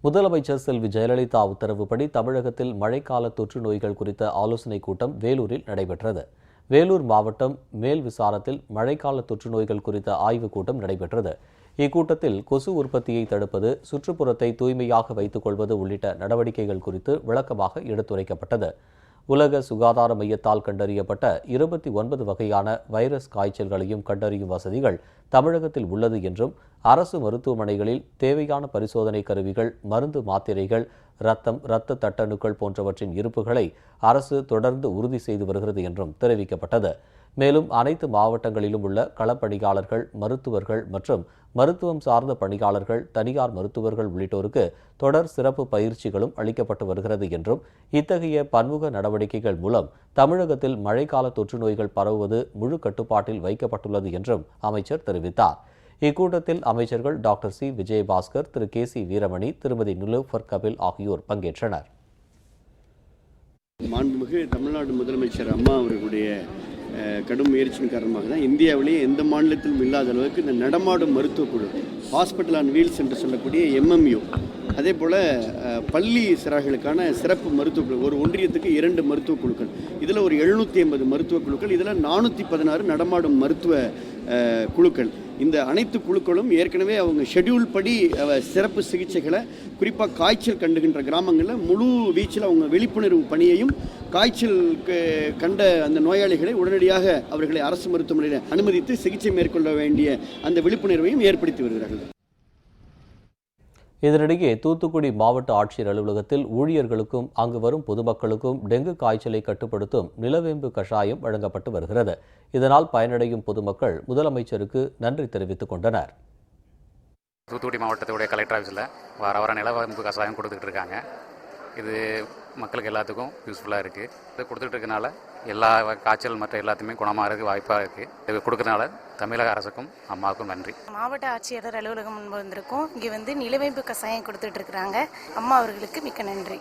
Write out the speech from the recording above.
முதலமைச்சர் செல்வி ஜெயலலிதா உத்தரவுப்படி தமிழகத்தில் மழைக்கால தொற்று நோய்கள் குறித்த ஆலோசனைக் கூட்டம் வேலூரில் நடைபெற்றது. வேலூர் மாவட்டம் மேல் விசாரத்தில் மழைக்கால தொற்று நோய்கள் குறித்த ஆய்வுக் கூட்டம் நடைபெற்றது. இக்கூட்டத்தில் கொசு உற்பத்தியை தடுப்பது, சுற்றுப்புறத்தை தூய்மையாக வைத்துக் கொள்வது உள்ளிட்ட நடவடிக்கைகள் குறித்து விளக்கமாக எடுத்துரைக்கப்பட்டது. உலக சுகாதார மையத்தால் கண்டறியப்பட்ட 29 வகையான வைரஸ் காய்ச்சல்களையும் கண்டறியும் வசதிகள் தமிழகத்தில் உள்ளது என்றும், அரசு மருத்துவமனைகளில் தேவையான பரிசோதனை கருவிகள், மருந்து மாத்திரைகள், இரத்த தட்டணுக்கள் போன்றவற்றின் இருப்புகளை அரசு தொடர்ந்து உறுதி செய்து வருகிறது என்றும் தெரிவிக்கப்பட்டது. மேலும் அனைத்து மாவட்டங்களிலும் உள்ள களப்பணியாளர்கள், மருத்துவர்கள் மற்றும் மருத்துவம் சார்ந்த பணியாளர்கள், தனியார் மருத்துவர்கள் உள்ளிட்டோருக்கு தொடர் சிறப்பு பயிற்சிகளும் அளிக்கப்பட்டு வருகிறது என்றும், இத்தகைய பன்முக நடவடிக்கைகள் மூலம் தமிழகத்தில் மழைக்கால தொற்று நோய்கள் பரவுவது முழு கட்டுப்பாட்டில் வைக்கப்பட்டுள்ளது என்றும் அமைச்சர் தெரிவித்தார். இக்கூட்டத்தில் அமைச்சர்கள் டாக்டர் சி. விஜயபாஸ்கர், திரு கே. சி. வீரமணி, திருமதி நிலோஃபர் கபில் ஆகியோர் பங்கேற்றனர். மாண்புமிகு தமிழ்நாடு முதலமைச்சர் அம்மா அவர்களுடைய கடும் முயற்சியின் காரணமாக தான் இந்தியாவிலேயே எந்த மாநிலத்திலும் இல்லாத அளவுக்கு இந்த நடமாடும் மருத்துவக்குழு, ஹாஸ்பிட்டல் ஆன் வீல்ஸ் என்று சொல்லக்கூடிய MMU, அதே போல் பள்ளி சிறார்களுக்கான சிறப்பு மருத்துவக்குழு, ஒரு ஒன்றியத்துக்கு 2 மருத்துவக் குழுக்கள், இதில் ஒரு 780 மருத்துவக் குழுக்கள், இதில் 416 நடமாடும் மருத்துவ குழுக்கள். இந்த அனைத்து குழுக்களும் ஏற்கனவே அவங்க ஷெட்யூல் படி சிறப்பு சிகிச்சைகளை, குறிப்பாக காய்ச்சல் கண்டுகின்ற கிராமங்களில் முழு வீச்சில் அவங்க விழிப்புணர்வு பணியையும், காய்ச்சல் கண்ட அந்த நோயாளிகளை உடனடியாக அவர்களை அரசு மருத்துவமனையில் அனுமதித்து சிகிச்சை மேற்கொள்ள வேண்டிய அந்த விழிப்புணர்வையும் ஏற்படுத்தி வருகிறார்கள். இதனிடையே தூத்துக்குடி மாவட்ட ஆட்சியர் அலுவலகத்தில் ஊழியர்களுக்கும் அங்கு வரும் பொதுமக்களுக்கும் டெங்கு காய்ச்சலை கட்டுப்படுத்தும் நிலவேம்பு கஷாயம் வழங்கப்பட்டு வருகிறது. இதனால் பயனடையும் பொதுமக்கள் முதலமைச்சருக்கு நன்றி தெரிவித்துக் கொண்டனர். தூத்துக்குடி மாவட்டத்துடைய கலெக்டர் ஆஃபீஸில் வார நிலவேம்பு கஷாயம் கொடுத்துட்டு இருக்காங்க. இது மக்களுக்கு எல்லாத்துக்கும் யூஸ்ஃபுல்லாக இருக்குது. இது கொடுத்துட்டு இருக்கனால எல்லா காய்ச்சல் மற்ற எல்லாத்தையுமே குணமாகிறதுக்கு வாய்ப்பாக இருக்குது. இது கொடுக்கறதுனால தமிழக அரசுக்கும் அம்மாவுக்கும் நன்றி. மாவட்ட ஆட்சியர் அலுவலகம் முன்பு வந்திருக்கோம். இங்கே நிலவேம்பு கஷாயம் கொடுத்துட்டு இருக்கிறாங்க. அம்மா அவர்களுக்கு மிக்க நன்றி.